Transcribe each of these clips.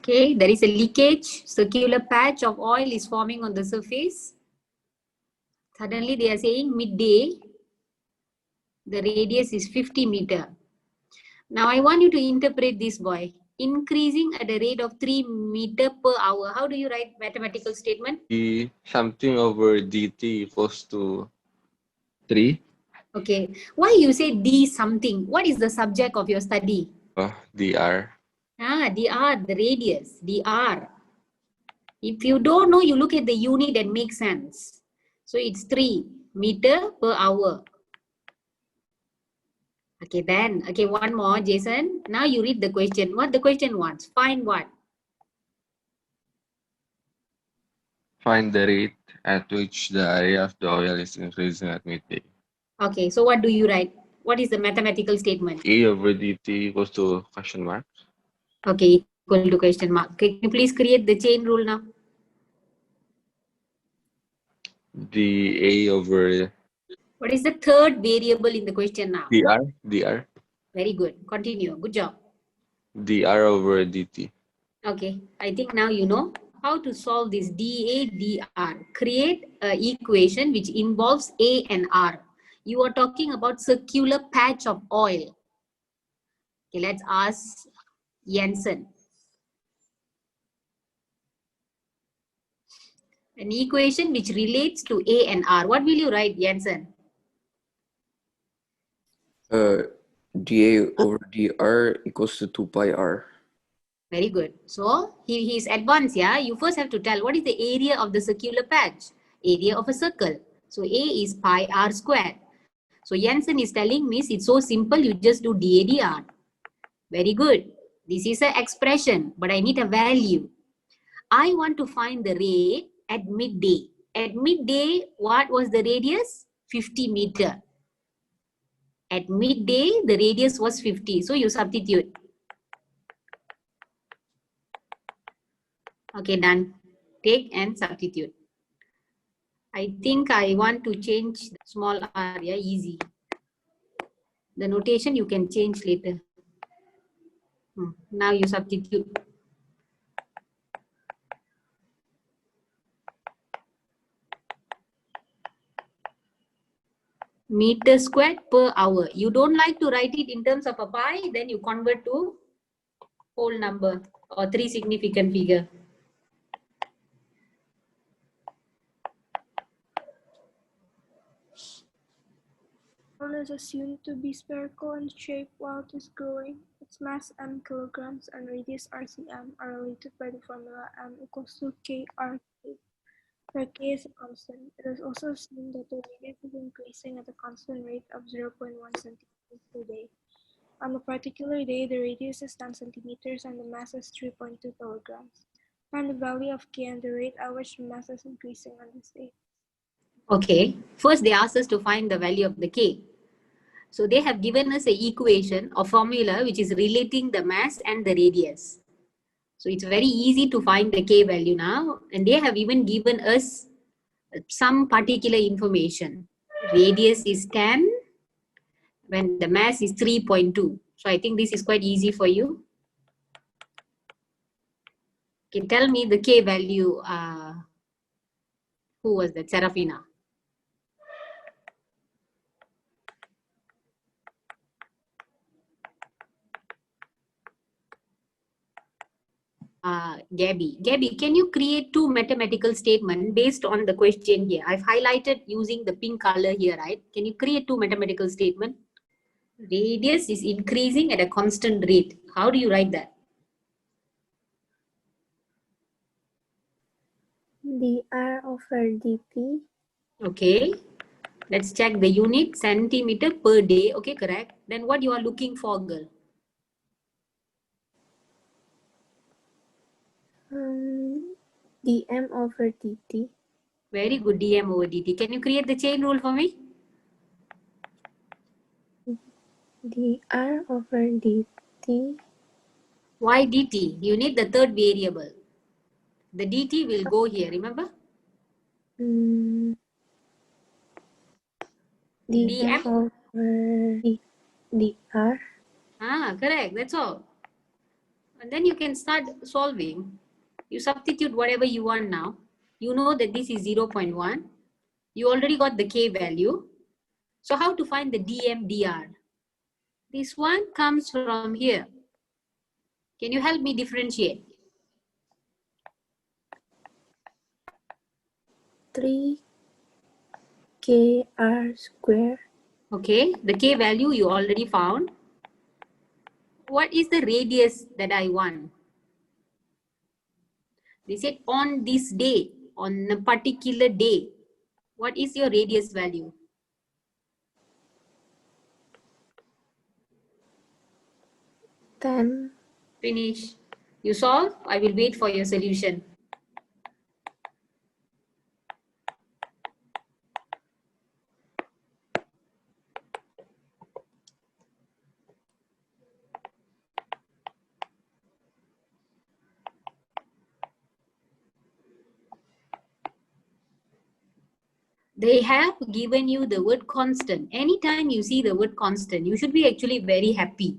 Okay, there is a leakage. Circular patch of oil is forming on the surface. Suddenly they are saying midday, the radius is 50 meter. Now I want you to interpret this, boy. Increasing at a rate of 3 meter per hour. How do you write mathematical statement? D something over dt equals to 3. Okay. Why you say D something? What is the subject of your study? dr. dr, the radius, dr. If you don't know, you look at the unit and make sense. So it's 3 meter per hour. Okay, then. Okay, one more, Jason. Now you read the question. What the question wants? Find what? Find the rate at which the area of the oil is increasing at midday. Okay, so what do you write? What is the mathematical statement? A over dt equals to question mark. Okay, equal to question mark. Okay, can you please create the chain rule now? dA over What is the third variable in the question now? dr. Very good. Continue. Good job. dr over dt. Okay, I think now you know how to solve this dA dr. Create an equation which involves A and R. You are talking about circular patch of oil. Okay, let's ask Jensen. An equation which relates to A and R. What will you write, Jensen? dA over dr equals to 2 pi r. Very good. So he's advanced, yeah. You first have to tell what is the area of the circular patch, area of a circle. So A is pi r squared. So Jensen is telling me it's so simple, you just do dA dr. Very good. This is an expression, but I need a value. I want to find the rate at midday. At midday, what was the radius? 50 meter. At midday, the radius was 50. So you substitute. Okay, done. Take and substitute. I think I want to change the small r, yeah, easy. The notation you can change later. Now you substitute. Meter squared per hour. You don't like to write it in terms of a pi, then you convert to whole number or 3 significant figure. Is assumed to be spherical in shape while it is growing. Its mass m kilograms and radius rcm are related by the formula m equals to kr cubed, where k is a constant. It is also assumed that the radius is increasing at a constant rate of 0.1 centimeters per day. On a particular day, the radius is 10 centimeters and the mass is 3.2 kilograms. Find the value of k and the rate at which the mass is increasing on this day. Okay, first they ask us to find the value of the k. So they have given us an equation or formula which is relating the mass and the radius. So it's very easy to find the k value now, and they have even given us some particular information. Radius is 10 when the mass is 3.2. So I think this is quite easy for you. Okay, tell me the k value. Who was that? Serafina. Gabby, can you create 2 mathematical statements based on the question here? I've highlighted using the pink color here, right? Can you create 2 mathematical statements? Radius is increasing at a constant rate. How do you write that? dr over dt. Okay. Let's check the unit, centimeter per day. Okay, correct. Then what you are looking for, girl? dm over dt. Very good, dm over dt. Can you create the chain rule for me? dr over dt. Why dt? You need the third variable. The dt will go here, remember? dm over dr. Correct. That's all. And then you can start solving. You substitute whatever you want now. You know that this is 0.1. You already got the K value. So how to find the dm/dr? This one comes from here. Can you help me differentiate? 3kr square. Okay, the K value you already found. What is the radius that I want? They said on this day, on a particular day. What is your radius value? 10. Finish. You solve. I will wait for your solution. They have given you the word constant. Anytime you see the word constant, you should be actually very happy.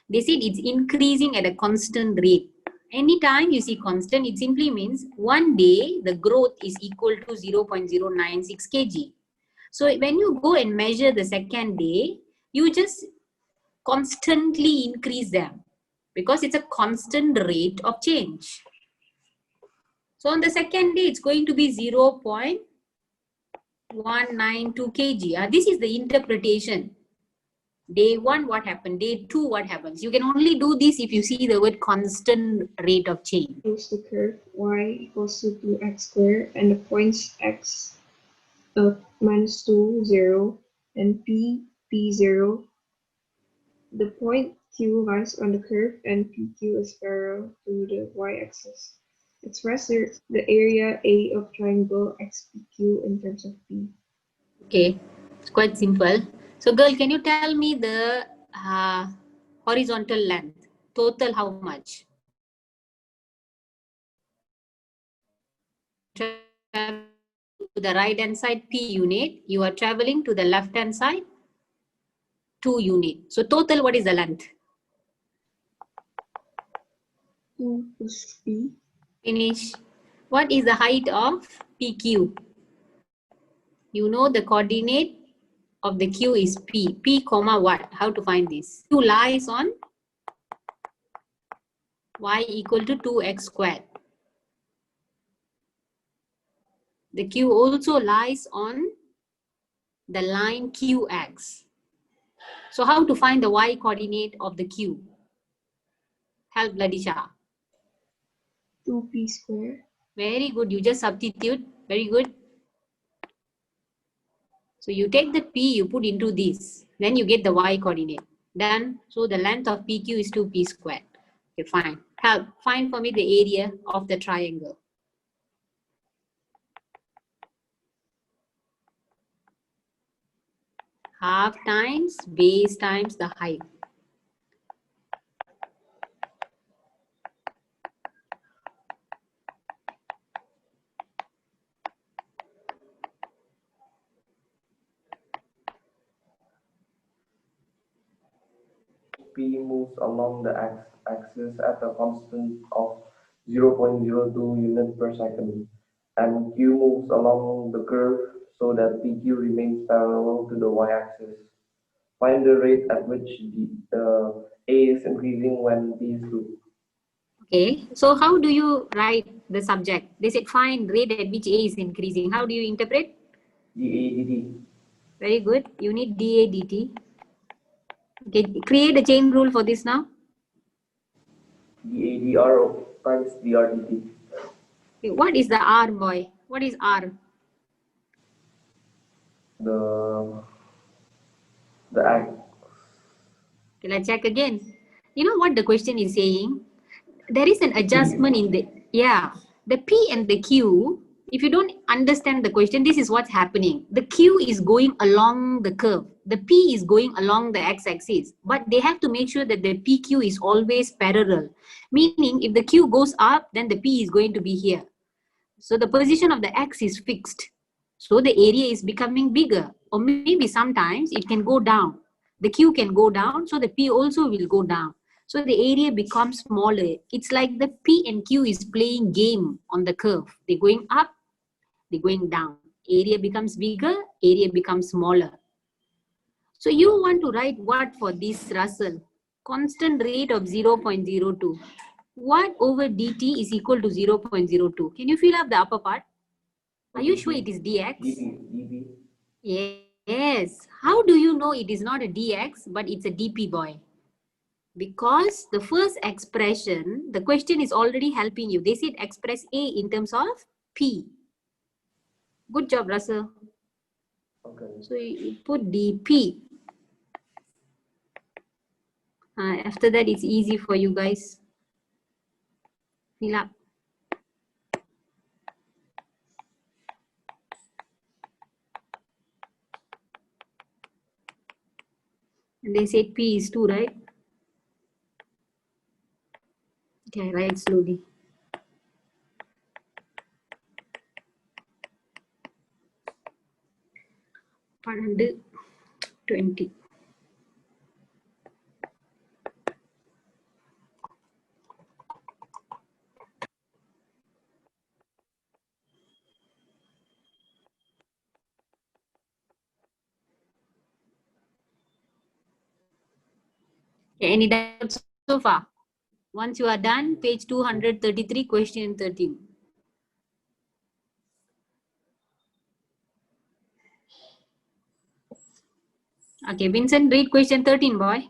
They said it's increasing at a constant rate. Anytime you see constant, it simply means one day the growth is equal to 0.096 kg. So when you go and measure the second day, you just constantly increase them because it's a constant rate of change. So on the second day, it's going to be 0.192 kg. This is the interpretation. Day 1, what happened? Day 2, what happens? You can only do this if you see the word constant rate of change. Shows the curve y equals to 2x squared and the points x minus 2, 0, and p 0. The point Q lies on the curve and PQ is parallel to the y-axis. Express the area A of triangle XPQ in terms of P. Okay, it's quite simple. So girl, can you tell me the horizontal length? Total how much? To the right hand side P unit, you are traveling to the left hand side 2 unit. So total, what is the length? 2 plus P. Finish. What is the height of PQ? You know the coordinate of the Q is P. P comma what? How to find this? Q lies on y equal to 2x squared. The Q also lies on the line QX. So how to find the y coordinate of the Q? Help Ladisha. 2P squared. Very good. You just substitute. Very good. So you take the P, you put into this. Then you get the y coordinate. Done. So the length of PQ is 2P squared. Okay, fine. Help. Find for me the area of the triangle. Half times base times the height. P moves along the x-axis at a constant of 0.02 unit per second, and Q moves along the curve so that PQ remains parallel to the y-axis. Find the rate at which the A is increasing when P is 2. Okay, so how do you write the subject? They said find rate at which A is increasing. How do you interpret? dA dt. Very good. You need dA dt. Okay, create a chain rule for this now. dA dr times dr dt. Okay, what is the R, boy? What is R? The x. Okay, let's check again. You know what the question is saying? There is an adjustment in the, the P and the Q. If you don't understand the question, this is what's happening. The Q is going along the curve. The P is going along the x-axis. But they have to make sure that the PQ is always parallel. Meaning, if the Q goes up, then the P is going to be here. So the position of the X is fixed. So the area is becoming bigger. Or maybe sometimes it can go down. The Q can go down, so the P also will go down. So the area becomes smaller. It's like the P and Q is playing game on the curve. They're going up, they're going down. Area becomes bigger, area becomes smaller. So you want to write what for this, Russell? Constant rate of 0.02. What over dt is equal to 0.02? Can you fill up the upper part? Are you sure it is dx? dp. Yes. How do you know it is not a dx but it's a dp, boy? Because the first expression, the question is already helping you. They said express A in terms of P. Good job, Russell. Okay. So you put dp. After that, it's easy for you guys. Fill up. And they said P is 2, right? Okay, write slowly. Pannendu 20. Okay, any doubts so far? Once you are done, page 233, question 13. Okay, Vincent, read question 13, boy.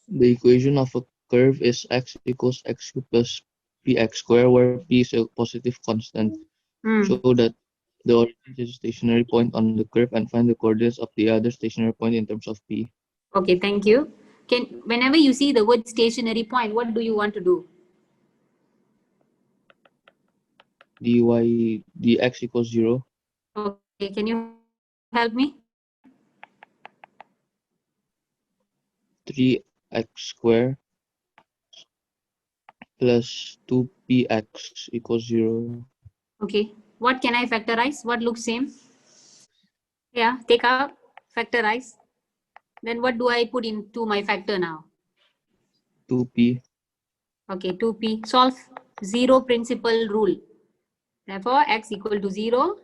The equation of a curve is x equals x plus px squared, where p is a positive constant. Show that the origin is a stationary point on the curve and find the coordinates of the other stationary point in terms of p. Okay, thank you. Whenever you see the word stationary point, what do you want to do? Dx equals 0. Okay, can you help me? 3x squared plus 2px equals 0. Okay, what can I factorize? What looks same? Yeah, take out, factorize. Then what do I put into my factor now? 2p. Okay, 2p. Solve. Zero principal rule. Therefore, x equal to 0.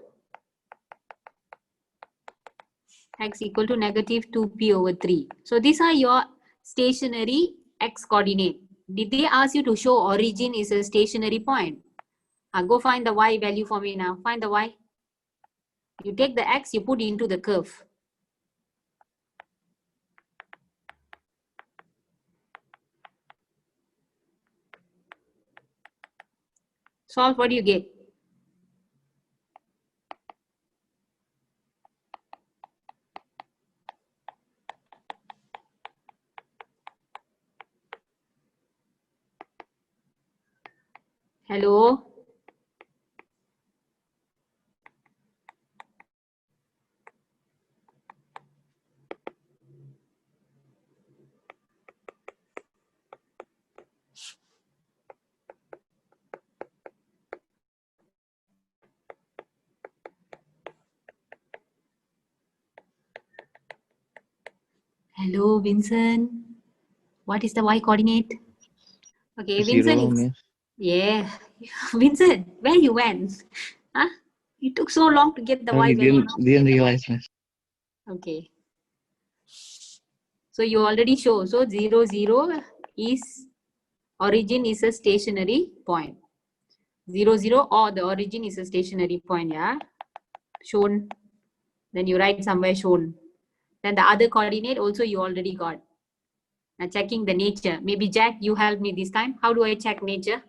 X equal to negative 2p over 3. So these are your stationary x coordinate. Did they ask you to show origin is a stationary point? Go find the y value for me now. Find the y. You take the x, you put into the curve. Solve, what do you get? Hello? Hello, Vincent. What is the y coordinate? Okay, 0, Vincent. miss. Yeah. Vincent, where you went? Huh? It took so long to get the y I value. didn't realize, miss. Okay. So you already show. So 0, 0 is origin is a stationary point. 0, 0 or the origin is a stationary point. Yeah. Shown. Then you write somewhere shown. Then the other coordinate also you already got. Now checking the nature. Maybe Jack, you help me this time. How do I check nature?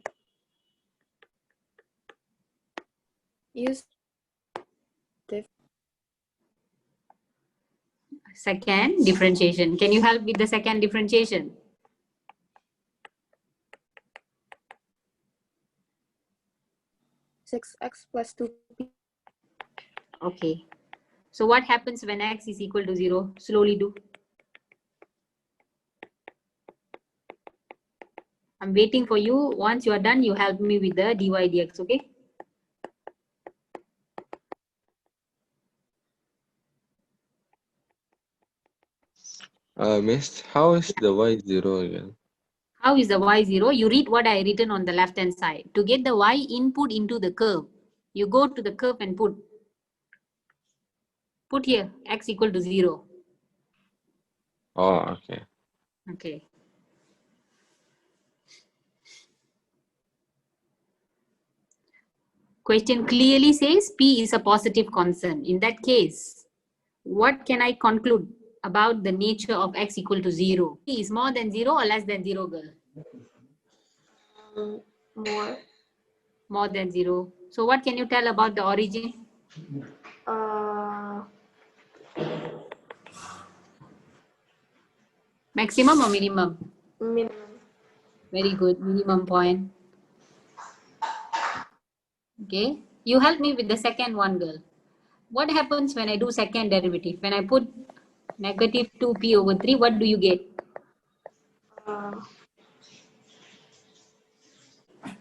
Use Second differentiation. Can you help with the second differentiation? x plus 2p. Okay. So what happens when x is equal to 0? Slowly do. I'm waiting for you. Once you are done, you help me with the dy dx, okay? Miss, how is the y 0 again? How is the y 0? You read what I written on the left hand side. To get the y input into the curve, you go to the curve and put here x equal to 0. Oh, okay. Okay. Question clearly says P is a positive constant. In that case, what can I conclude about the nature of x equal to 0? P is more than 0 or less than 0, girl? More. More than 0. So what can you tell about the origin? Maximum or minimum? Minimum. Very good, minimum point. Okay, you help me with the second one, girl. What happens when I do second derivative? When I put negative 2p over 3, what do you get?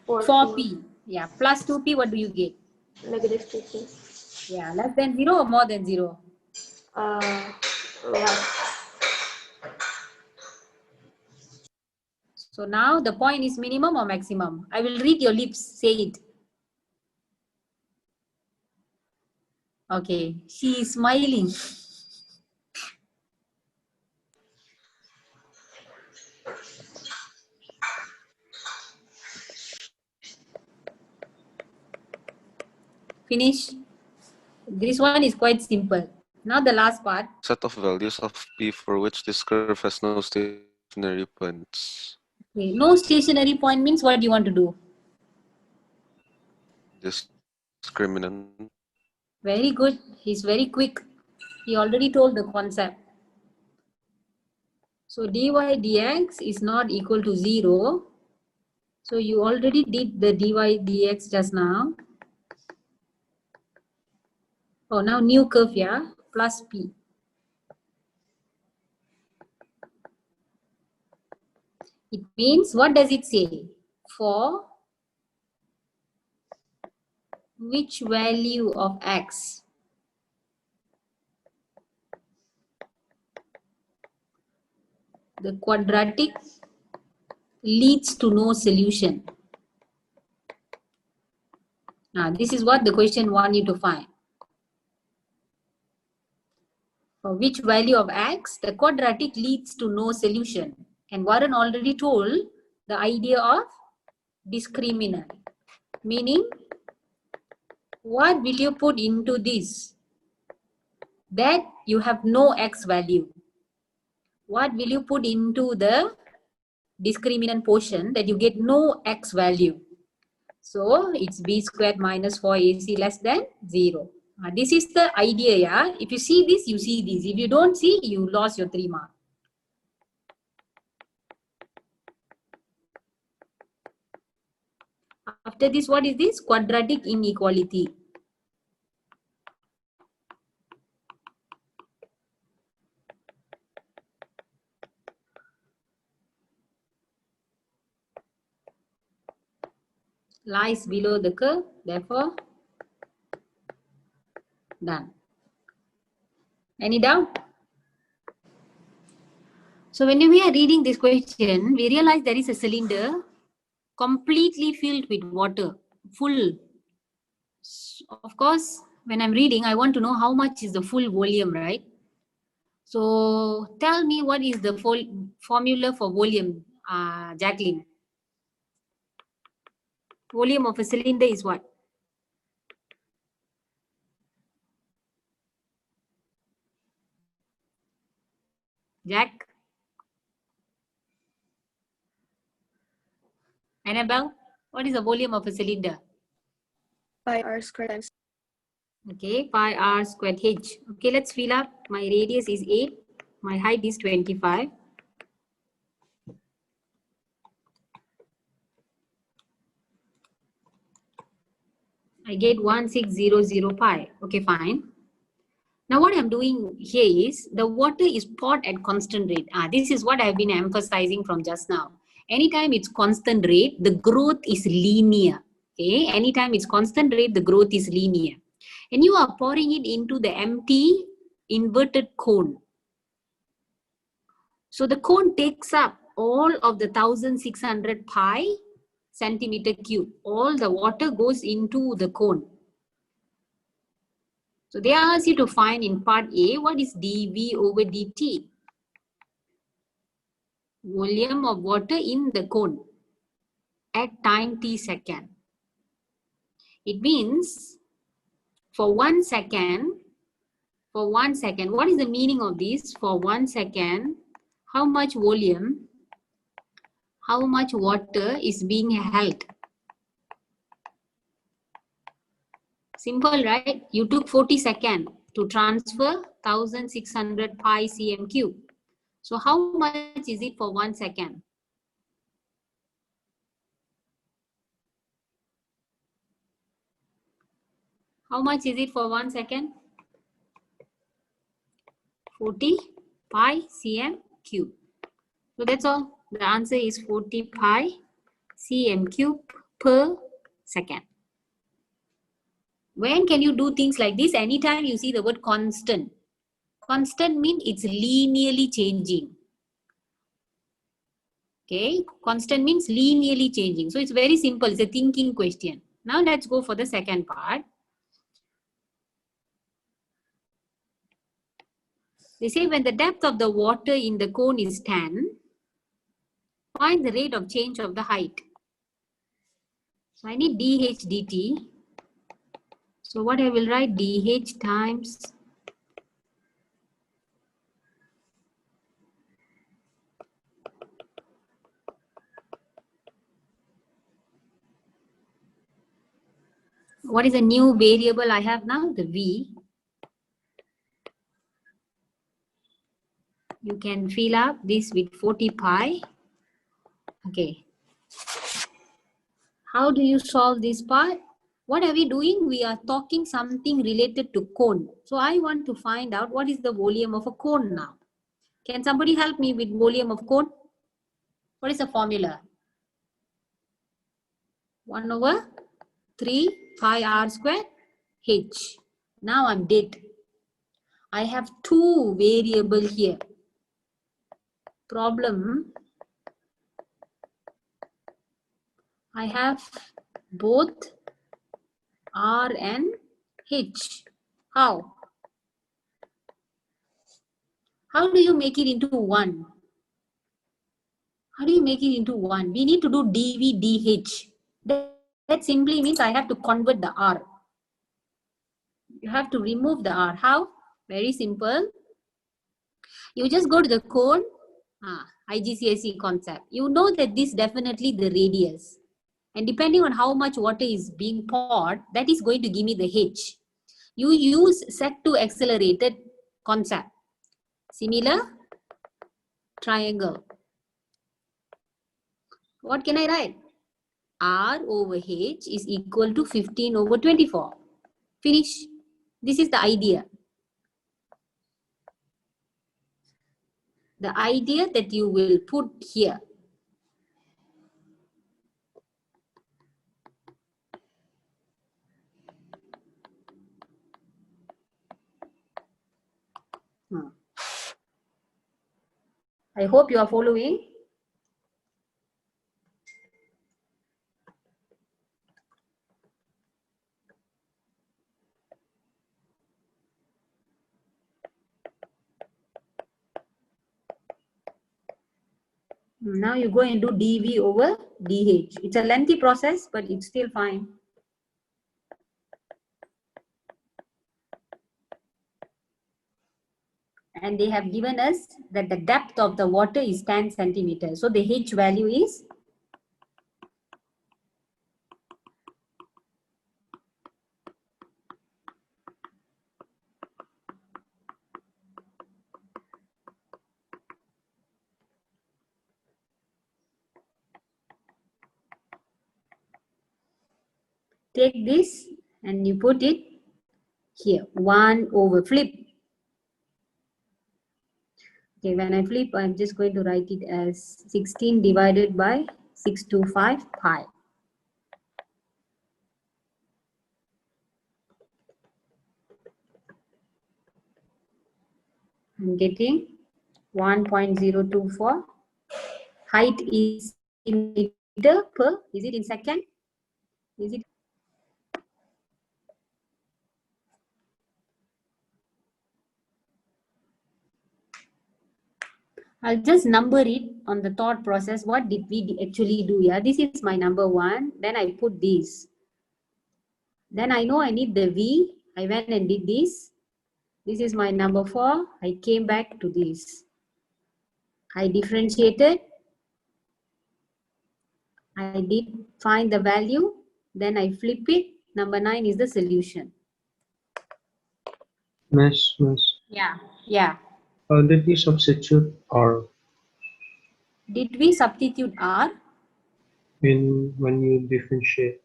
4p. Yeah, plus 2p, what do you get? Negative 2p. Yeah, less than 0 or more than 0? Less. So now the point is minimum or maximum? I will read your lips, say it. Okay, she is smiling. Finish. This one is quite simple. Now the last part. Set of values of P for which this curve has no stationary points. Okay. No stationary point means what do you want to do? Discriminant. Very good. He's very quick. He already told the concept. So dy dx is not equal to 0. So you already did the dy dx just now. Oh, now new curve, yeah, plus p. It means, what does it say? For which value of x the quadratic leads to no solution. Now, this is what the question wants you to find. For which value of x the quadratic leads to no solution. And Warren already told the idea of discriminant. Meaning, what will you put into this? That you have no x value. What will you put into the discriminant portion that you get no x value? So it's b squared minus 4ac less than 0. This is the idea, yeah. If you see this, you see this. If you don't see, you lost your 3 marks. After this, what is this? Quadratic inequality. Lies below the curve, therefore, done. Any doubt? So when we are reading this question, we realize there is a cylinder completely filled with water, full. Of course, when I'm reading, I want to know how much is the full volume, right? So tell me what is the formula for volume, Jacqueline? Volume of a cylinder is what? Jack? Annabelle, what is the volume of a cylinder? Pi r squared times. Okay, pi r squared h. Okay, let's fill up. My radius is 8. My height is 25. I get 1600 pi. Okay, fine. Now what I'm doing here is the water is poured at constant rate. This is what I've been emphasizing from just now. Anytime it's constant rate, the growth is linear. Okay, anytime it's constant rate, the growth is linear. And you are pouring it into the empty inverted cone. So the cone takes up all of the 1600 pi centimeter cube. All the water goes into the cone. So they ask you to find in part A, what is dV over dt? Volume of water in the cone at time t second. It means for 1 second, what is the meaning of this? For 1 second, how much volume, how much water is being held? Simple, right? You took 40 seconds to transfer 1600 pi cm cube. So how much is it for 1 second? How much is it for 1 second? 40 pi cm cube. So that's all. The answer is 40 pi cm cube per second. When can you do things like this? Anytime you see the word constant. Constant means it's linearly changing. Okay, constant means linearly changing. So it's very simple. It's a thinking question. Now let's go for the second part. They say when the depth of the water in the cone is 10, find the rate of change of the height. So I need dH dt. So what I will write, dH times what is a new variable I have now? The V. You can fill up this with 40 pi. Okay. How do you solve this part? What are we doing? We are talking something related to cone. So I want to find out what is the volume of a cone now. Can somebody help me with volume of cone? What is the formula? 1 over 3 pi r squared h. Now I'm dead. I have two variables here. Problem. I have both r and h. How? How do you make it into 1? How do you make it into 1? We need to do dv dh. That simply means I have to convert the r. You have to remove the r. How? Very simple. You just go to the cone, IGCSE concept. You know that this definitely the radius. And depending on how much water is being poured, that is going to give me the h. You use set to accelerated concept. Similar triangle. What can I write? R over H is equal to 15 over 24. Finish. This is the idea. The idea that you will put here. I hope you are following. Now you go and do dV over dH. It's a lengthy process, but it's still fine. And they have given us that the depth of the water is 10 centimeters. So the H value is take this and you put it here, 1 over flip. Okay, when I flip, I'm just going to write it as 16 divided by 625 pi. I'm getting 1.024. Height is in meter per, is it in second? Is it? I'll just number it on the thought process. What did we actually do? Yeah, this is my number 1. Then I put this. Then I know I need the V. I went and did this. This is my number 4. I came back to this. I differentiated. I did find the value. Then I flip it. Number 9 is the solution. Miss, Yeah. Yeah. how did you substitute R Did we substitute R? when you differentiate?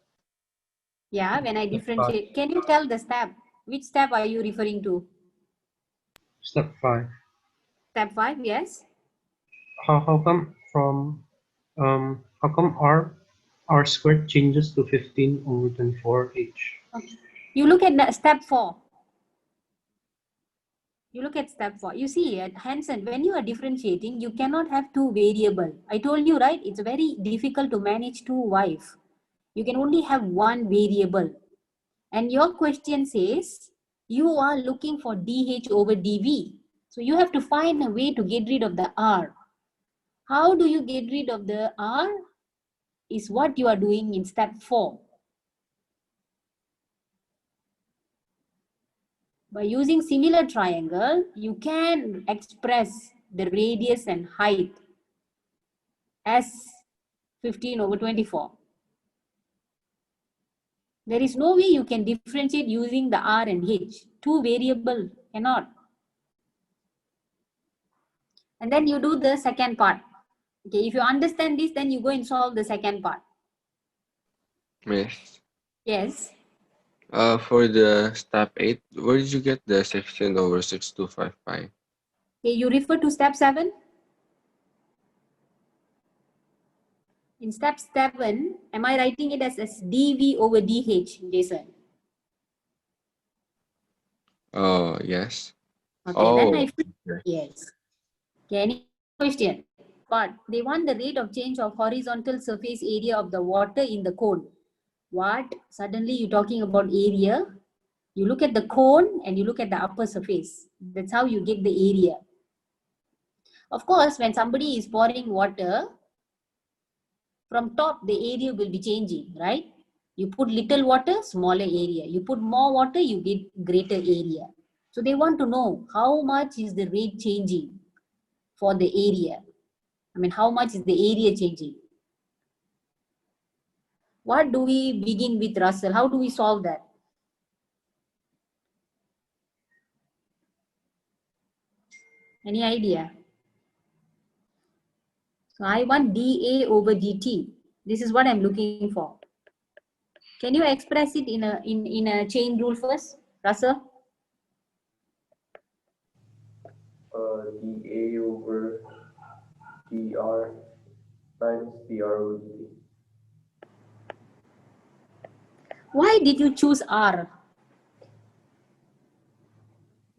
Yeah, when I Step differentiate. Can you tell the step? Which step are you referring to? Step 5. Step 5, yes. How come how come R squared changes to 15 over 24H? You look at the step 4. You look at step 4. You see, at Hansen, when you are differentiating, you cannot have two variable. I told you, right? It's very difficult to manage two wife. You can only have one variable. And your question says, you are looking for dH over dV. So you have to find a way to get rid of the R. How do you get rid of the R? Is what you are doing in step 4. By using similar triangle, you can express the radius and height as 15 over 24. There is no way you can differentiate using the R and H. Two variable cannot. And then you do the second part. Okay, if you understand this, then you go and solve the second part. Miss. Yes. For the step 8, where did you get the 16 over 625 pi? Okay, you refer to step 7. In step 7, am I writing it as dV over dH, Jason? Oh, yes. Okay, then I Okay. yes. Okay, any question? But they want the rate of change of horizontal surface area of the water in the cone. What? Suddenly you're talking about area. You look at the cone and you look at the upper surface. That's how you get the area. Of course, when somebody is pouring water, from top the area will be changing, right? You put little water, smaller area. You put more water, you get greater area. So they want to know how much is the rate changing for the area. I mean, how much is the area changing? What do we begin with, Russell? How do we solve that? Any idea? So I want dA over dt. This is what I'm looking for. Can you express it in a chain rule first, Russell? dA over dr times dr over dt. Why did you choose R?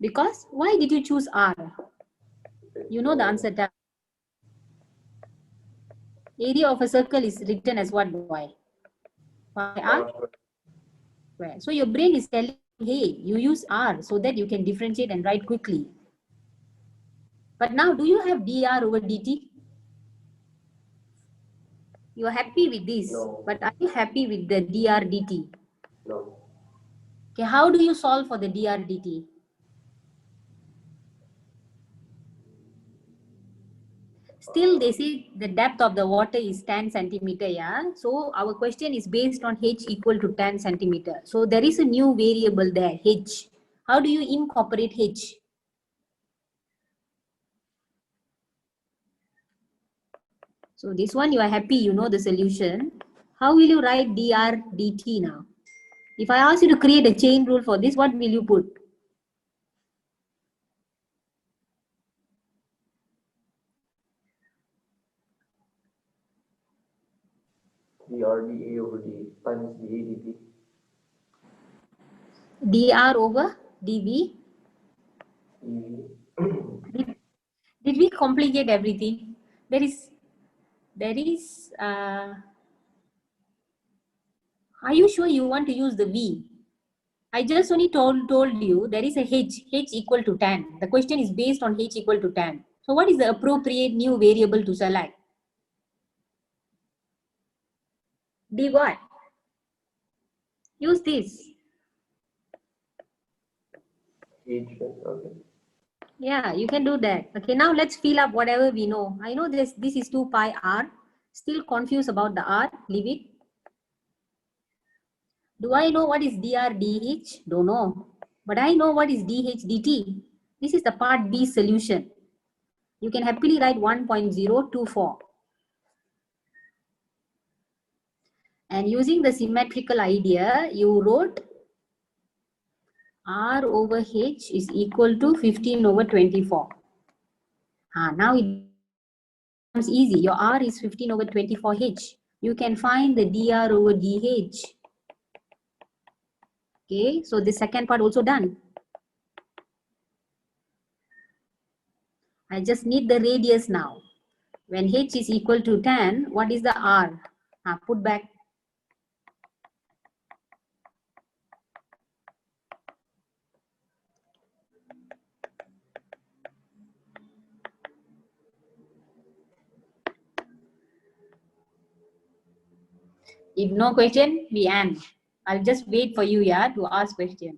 Because why did you choose R? You know the answer. Area of a circle is written as what? Why? Pi R square. So your brain is telling, hey, you use R so that you can differentiate and write quickly. But now, do you have dr over dt? You are happy with this, No. but are you happy with the dr dt? No. Okay, how do you solve for the dr dt? Still, they say the depth of the water is 10 centimeter, yeah? So our question is based on h equal to 10 centimeter. So there is a new variable there, h. How do you incorporate h? So this one you are happy, you know the solution. How will you write dr dt now? If I ask you to create a chain rule for this, what will you put? dr dA over d times dA dt. dr over dv. dV. Did we complicate everything? There is, are you sure you want to use the V? I just only told you there is a H equal to 10. The question is based on H equal to 10. So what is the appropriate new variable to select? D what? Use this. Okay. Yeah, you can do that. Okay, now let's fill up whatever we know. I know this is 2 pi r. Still confused about the r, leave it. Do I know what is dr dh? Don't know. But I know what is dh dt. This is the part B solution. You can happily write 1.024. And using the symmetrical idea, you wrote r over h is equal to 15 over 24. Now it becomes easy. Your r is 15 over 24h. You can find the dr over dh. Okay, so the second part also done. I just need the radius now. When h is equal to 10, what is the r? Put back. If no question, we end. I'll just wait for you, yeah, to ask question.